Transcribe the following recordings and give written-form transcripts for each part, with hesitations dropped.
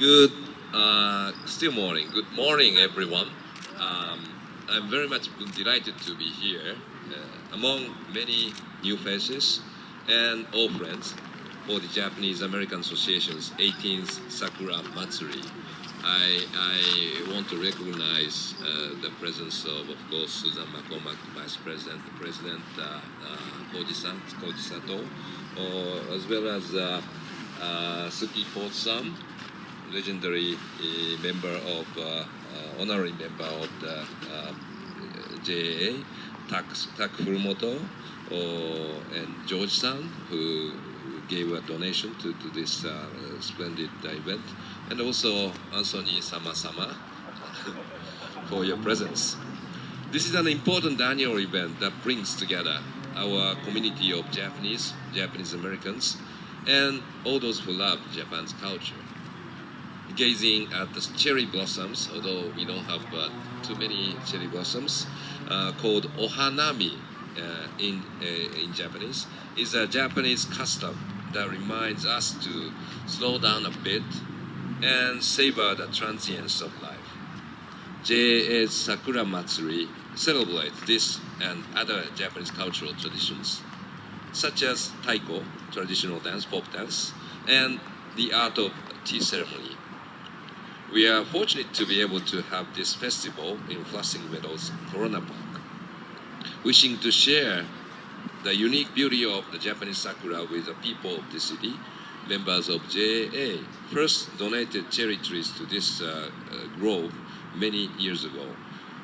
Good, still morning. Good morning, everyone. I'm very much delighted to be here among many new faces and old friends for the Japanese American Association's 18th Sakura Matsuri. I want to recognize the presence of course, Susan McCormack, Vice President, President Koji Sato, as well as Suki Koch-san, legendary member of honorary member of the JAA, Tak Furumoto, and George-san, who gave a donation to this splendid event, and also Anthony Sama-sama for your presence. This is an important annual event that brings together our community of Japanese Americans, and all those who love Japan's culture. Gazing at the cherry blossoms, although we don't have too many cherry blossoms, called ohanami in Japanese, is a Japanese custom that reminds us to slow down a bit and savor the transience of life. JA's Sakura Matsuri celebrates this and other Japanese cultural traditions, such as taiko, traditional dance, folk dance, and the art of tea ceremony. We are fortunate to be able to have this festival in Flushing Meadows Corona Park, wishing to share the unique beauty of the Japanese sakura with the people of the city. Members of JAA first donated cherry trees to this grove many years ago.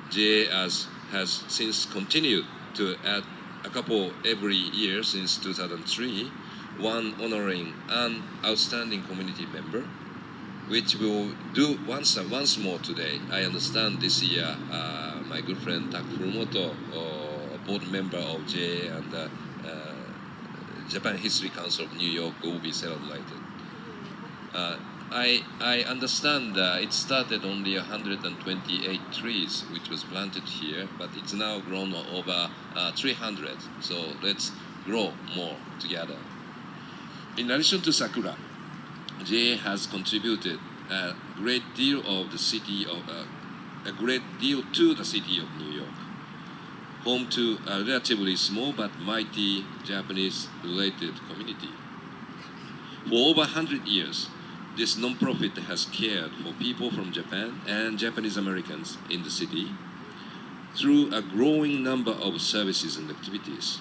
JAA has since continued to add a couple every year since 2003, one honoring an outstanding community member, which we'll do once more today. I understand this year my good friend Tak Furumoto, a board member of JA and the Japan History Council of New York, will be celebrated. I understand it started only 128 trees which was planted here, but it's now grown over 300, so let's grow more together. In addition to sakura, JA has contributed a great deal to the city of New York, home to a relatively small but mighty Japanese-related community. For over 100 years, this non-profit has cared for people from Japan and Japanese Americans in the city through a growing number of services and activities.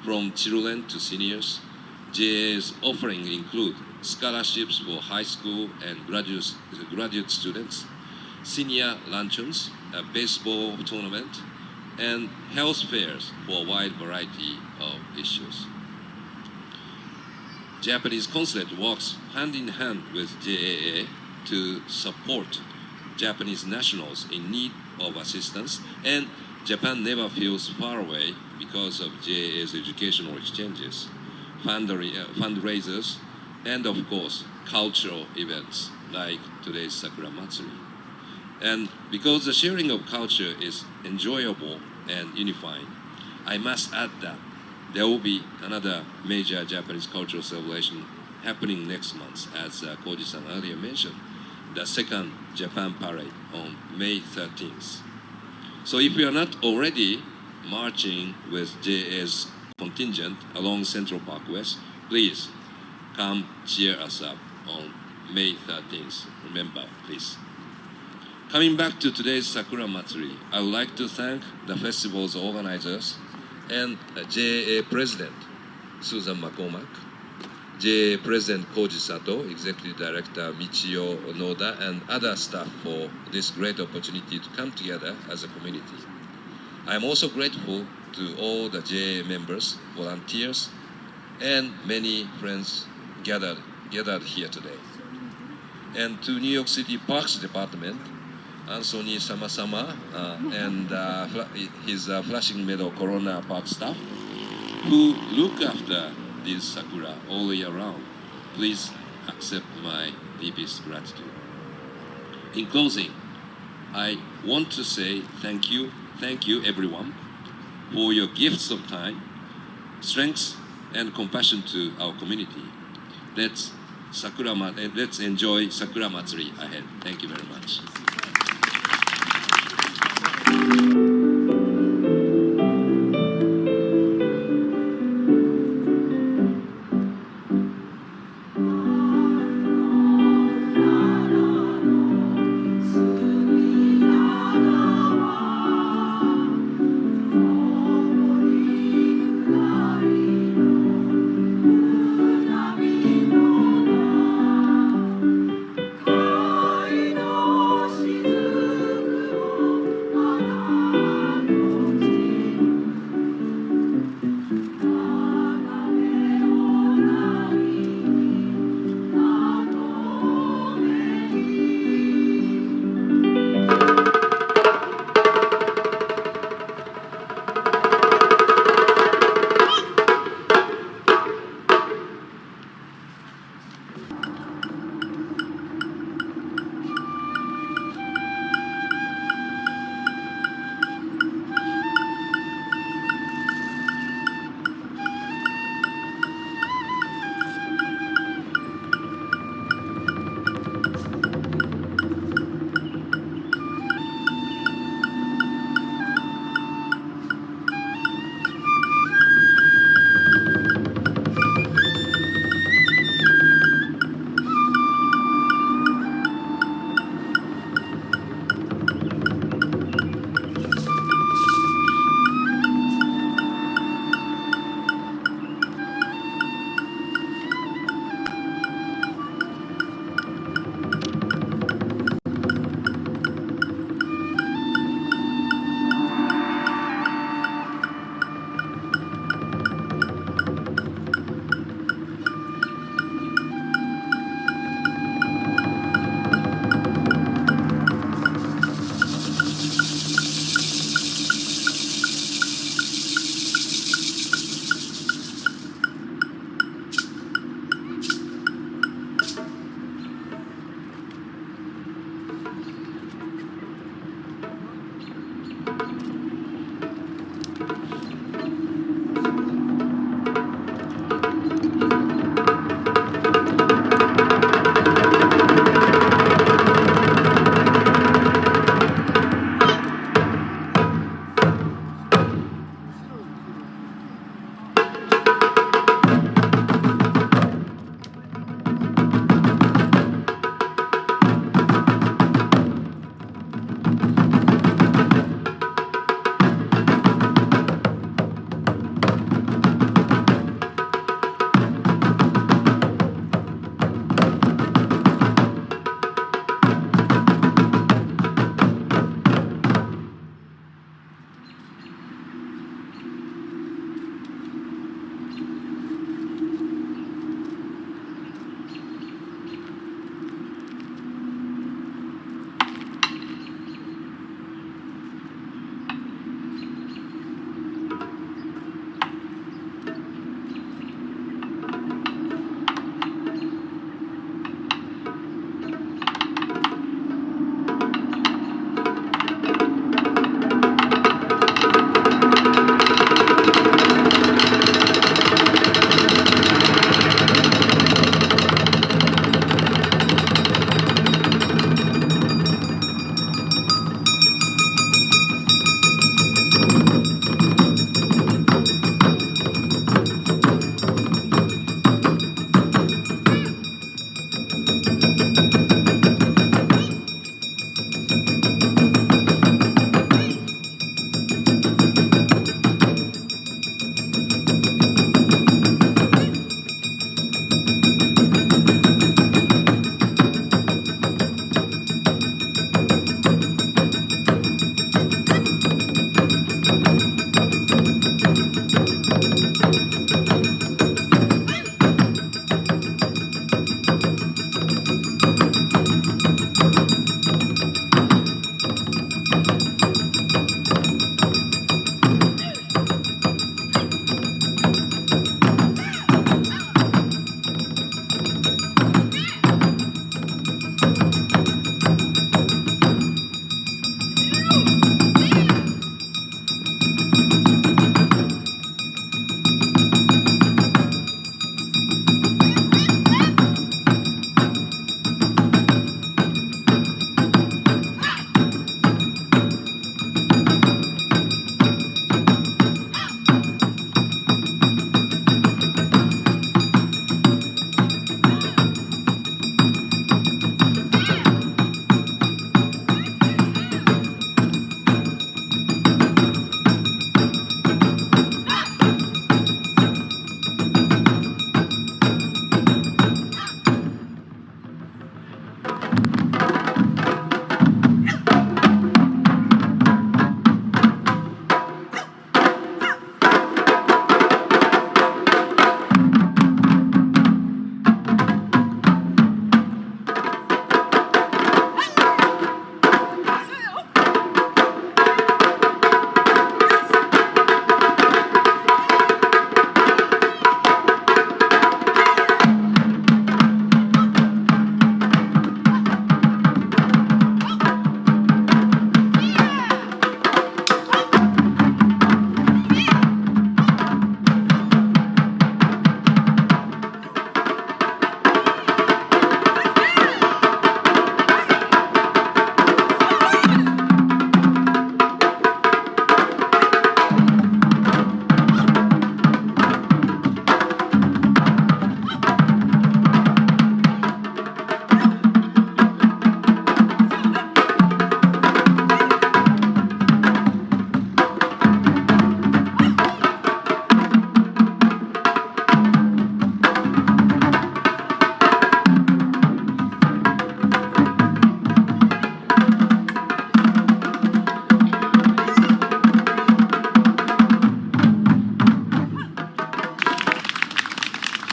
From children to seniors, JA's offerings include scholarships for high school and graduate students, senior luncheons, a baseball tournament, and health fairs for a wide variety of issues. Japanese Consulate works hand in hand with JAA to support Japanese nationals in need of assistance, and Japan never feels far away because of JAA's educational exchanges, fundraisers, and of course, cultural events like today's Sakura Matsuri. And because the sharing of culture is enjoyable and unifying, I must add that there will be another major Japanese cultural celebration happening next month, as Koji-san earlier mentioned, the second Japan Parade on May 13th. So if you are not already marching with JA's contingent along Central Park West, please come cheer us up on May 13th. Remember, please. Coming back to today's Sakura Matsuri, I would like to thank the festival's organizers and JAA President Susan McCormack, JAA President Koji Sato, Executive Director Michio Noda, and other staff for this great opportunity to come together as a community. I am also grateful to all the JAA members, volunteers, and many friends gathered here today. And to New York City Parks Department, Anthony Sama-sama and his Flushing Meadows Corona Park staff, who look after this sakura all year round. Please accept my deepest gratitude. In closing, I want to say thank you everyone for your gifts of time, strength, and compassion to our community. Let's let's enjoy Sakura Matsuri ahead. Thank you very much.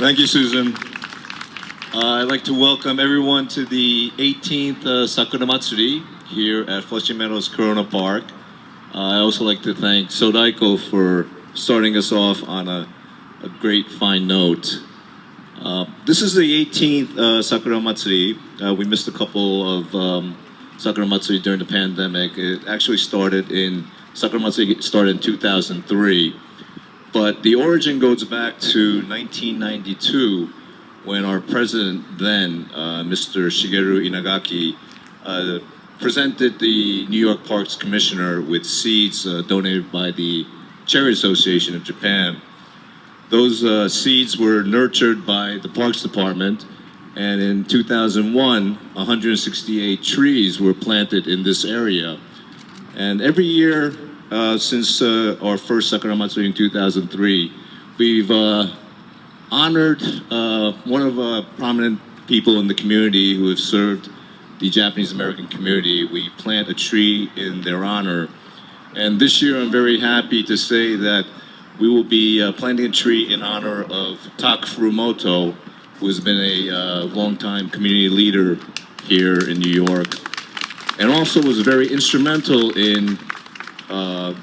Thank you, Susan. I'd like to welcome everyone to the 18th Sakura Matsuri here at Flushing Meadows Corona Park. I also like to thank Sodaiko for starting us off on a great fine note. This is the 18th Sakura Matsuri. We missed a couple of Sakura Matsuri during the pandemic. It actually Sakura Matsuri started in 2003. But the origin goes back to 1992 when our president then, Mr. Shigeru Inagaki, presented the New York Parks Commissioner with seeds donated by the Cherry Association of Japan. Those seeds were nurtured by the Parks Department, and in 2001, 168 trees were planted in this area. And every year since our first Sakura Matsuri in 2003, we've honored one of the prominent people in the community who have served the Japanese American community. We plant a tree in their honor. And this year I'm very happy to say that we will be planting a tree in honor of Tak Furumoto, who has been a longtime community leader here in New York, and also was very instrumental in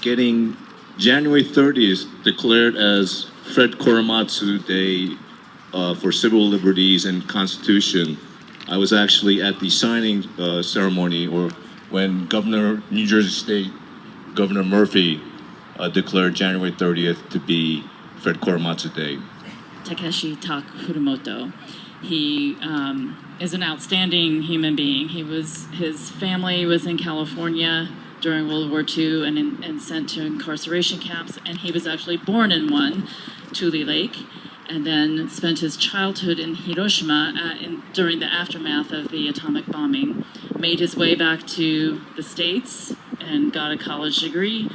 getting January 30th declared as Fred Korematsu Day for Civil Liberties and Constitution. I was actually at the signing ceremony, or when New Jersey State Governor Murphy declared January 30th to be Fred Korematsu Day. Takeshi Tak Furumoto. He is an outstanding human being. His family was in California during World War II and sent to incarceration camps, and he was actually born in one, Tule Lake, and then spent his childhood in Hiroshima during the aftermath of the atomic bombing. Made his way back to the States and got a college degree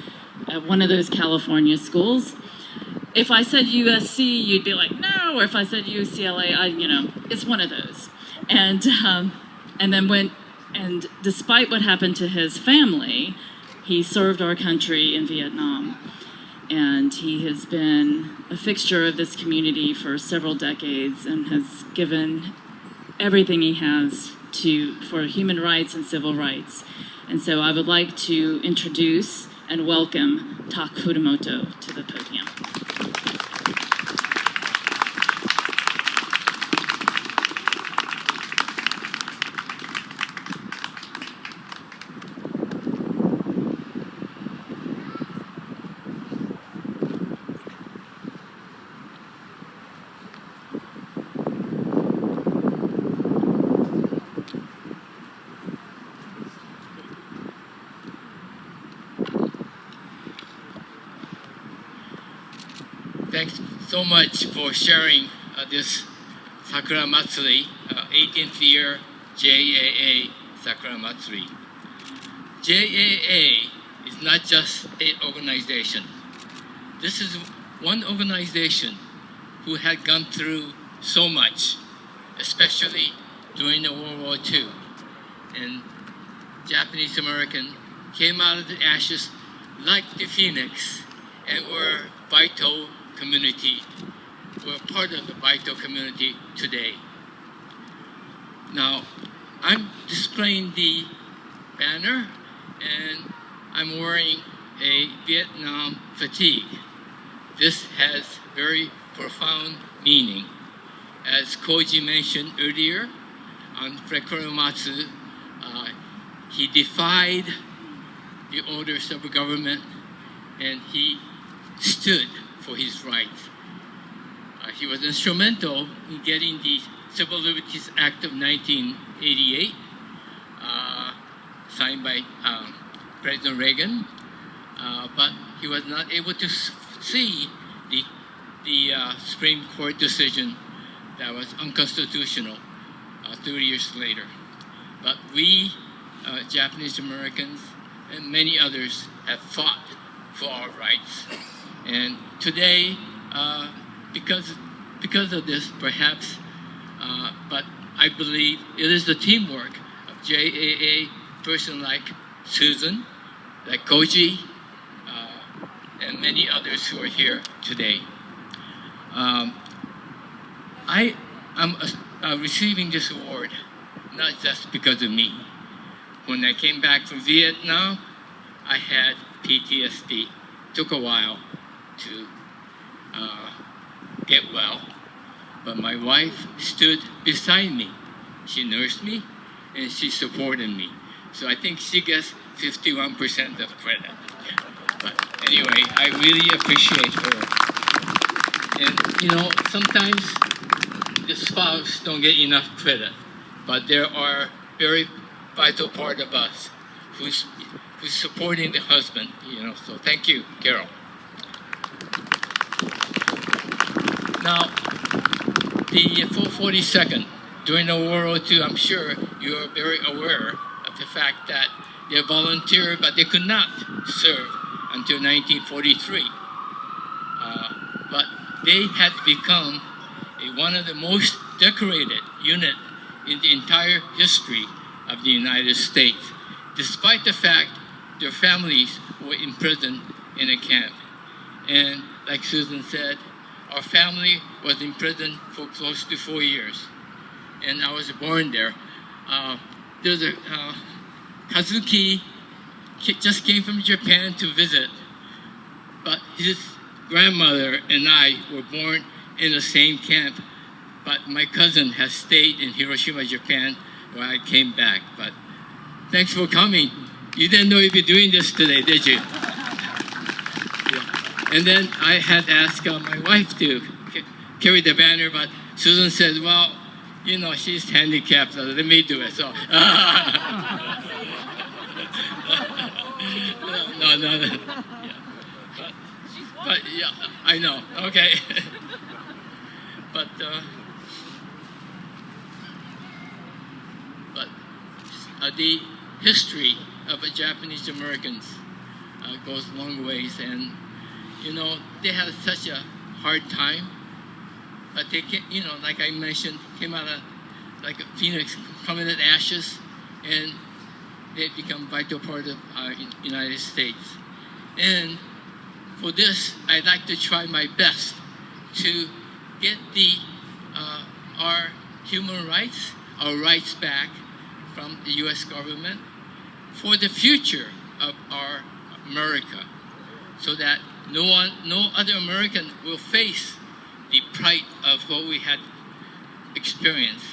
at one of those California schools. If I said USC, you'd be like, no, or if I said UCLA, it's one of those. And then went, and despite what happened to his family, he served our country in Vietnam. And he has been a fixture of this community for several decades and has given everything he has for human rights and civil rights. And so I would like to introduce and welcome Tak Furumoto to the podium. Thanks so much for sharing this Sakura Matsuri, 18th year JAA Sakura Matsuri. JAA is not just an organization. This is one organization who had gone through so much, especially during the World War II. And Japanese American came out of the ashes like the phoenix and were vital community. We're part of the vital community today. Now, I'm displaying the banner and I'm wearing a Vietnam fatigue. This has very profound meaning. As Koji mentioned earlier, on Fred Korematsu, he defied the orders of the government and he stood for his rights. He was instrumental in getting the Civil Liberties Act of 1988, signed by President Reagan, but he was not able to see the Supreme Court decision that was unconstitutional 30 years later. But we, Japanese Americans, and many others have fought for our rights. And today, because of this, perhaps, but I believe it is the teamwork of JAA, person like Susan, like Koji, and many others who are here today. I am receiving this award not just because of me. When I came back from Vietnam, I had PTSD. Took a while to get well, but my wife stood beside me. She nursed me and she supported me. So I think she gets 51% of credit. But anyway, I really appreciate her. And you know, sometimes the spouse don't get enough credit, but there are very vital part of us who's supporting the husband. You know, so thank you, Carol. Now, the 442nd during the World War II, I'm sure you are very aware of the fact that they volunteered, but they could not serve until 1943. But they had become one of the most decorated unit in the entire history of the United States, despite the fact their families were imprisoned in a camp. And like Susan said, our family was in prison for close to 4 years. And I was born there. There's a Kazuki just came from Japan to visit, but his grandmother and I were born in the same camp. But my cousin has stayed in Hiroshima, Japan, where I came back. But thanks for coming. You didn't know you'd be doing this today, did you? Yeah. And then I had asked my wife to carry the banner, but Susan said, well, you know, she's handicapped, so let me do it. So, no. Yeah. But yeah, I know. Okay. But the history of Japanese Americans goes long ways, and you know they had such a hard time, but they you know, like I mentioned, came out of like a phoenix coming in ashes, and they become vital part of our United States. And for this, I'd like to try my best to get our human rights, our rights back from the U.S. government for the future of our America, so that no other American will face the plight of what we had experienced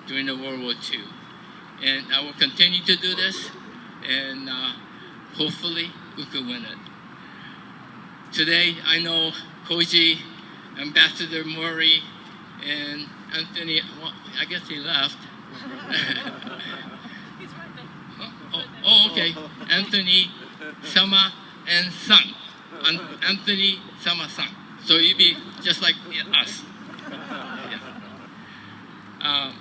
during the World War II. And I will continue to do this, and hopefully we can win it. Today, I know Koji, Ambassador Mori, and Anthony, well, I guess he left. Okay. Anthony, Sama, and Son. Anthony, Sama, Son. So you'd be just like us. Yeah.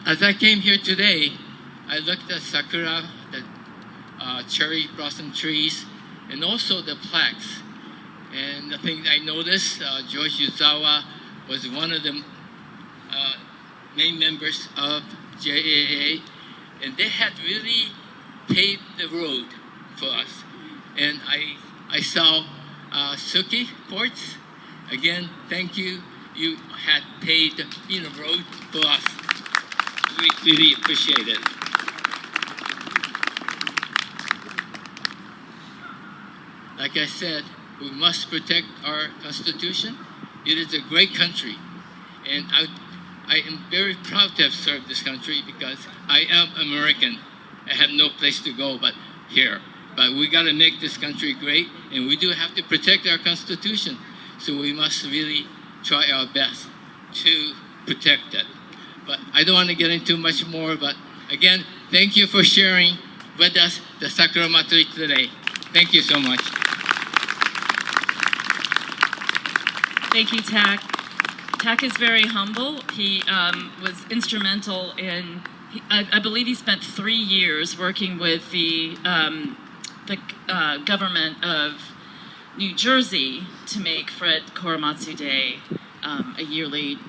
As I came here today, I looked at Sakura, the cherry blossom trees, and also the plaques. And the thing I noticed, George Yuzawa was one of the main members of JAA, and they had really paved the road for us. And I saw Suki Ports. Again, thank you. You had paved the road for us. We really appreciate it. Like I said, we must protect our Constitution. It is a great country, and I am very proud to have served this country because I am American. I have no place to go but here. But we got to make this country great, and we do have to protect our Constitution. So we must really try our best to protect it. But I don't want to get into much more, but again, thank you for sharing with us the Sakura Matsuri today. Thank you so much. Thank you, Tak. Tak is very humble. He was instrumental in, I believe he spent 3 years working with the government of New Jersey to make Fred Korematsu Day a yearly,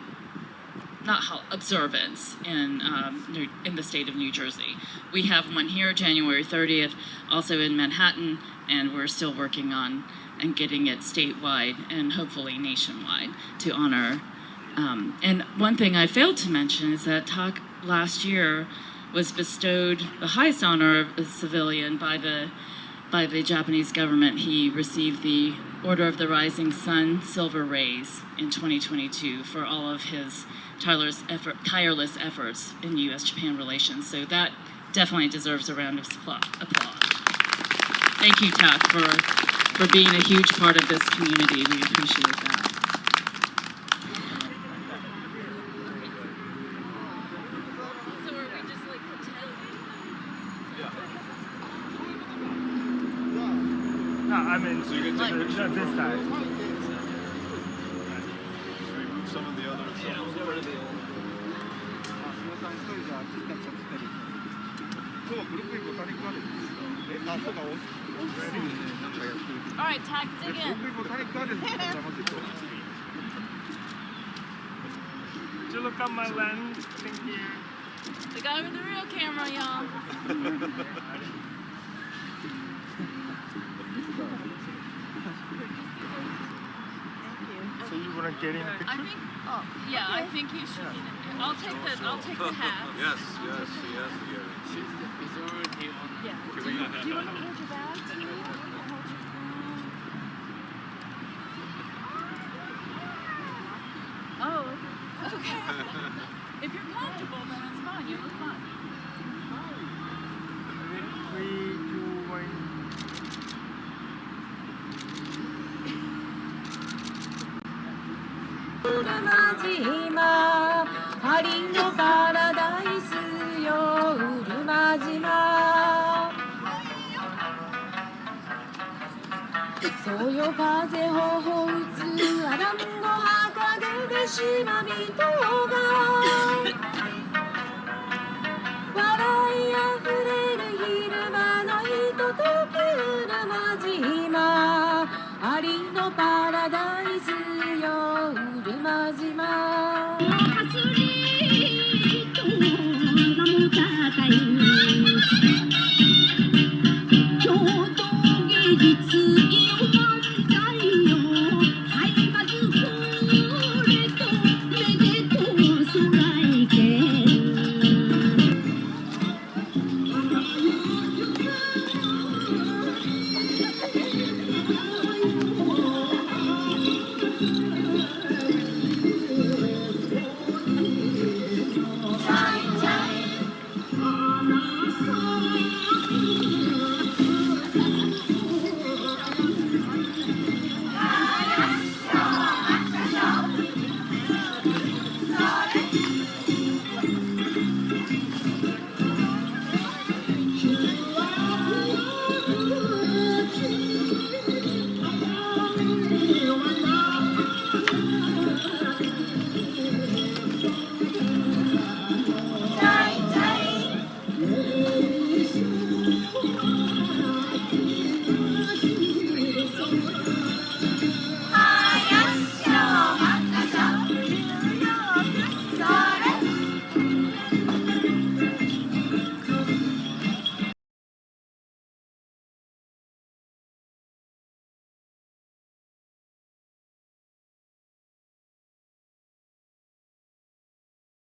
observance in the state of New Jersey. We have one here, January 30th, also in Manhattan, and we're still working on and getting it statewide and hopefully nationwide to honor And one thing I failed to mention is that Tak last year was bestowed the highest honor of a civilian by the Japanese government. He received the Order of the Rising Sun Silver Rays in 2022 for all of his tireless efforts in U.S.-Japan relations. So that definitely deserves a round of applause. Thank you, Tak, for being a huge part of this community. We appreciate that. So are we just like pretending? No, I mean, so you get to this side. Some of the other. All right, Tak, dig in. Did you look on my lens? Thank you. The guy with the real camera, y'all. So you want to get in a picture? I think you should. I'll take the hat. Yes, yes, yes. He's already on. Yeah. Do you want to hold your bag too? Or hold your phone? Oh, okay. If you're comfortable, then it's fine. You look fine. 3, 2, 1.島パリのパラダイスようるま島そよ風ほほ打つアランの墓で島人が笑いあふれる昼間のひとときうるま島パリのパラダイスようるま島祭りとがもたたい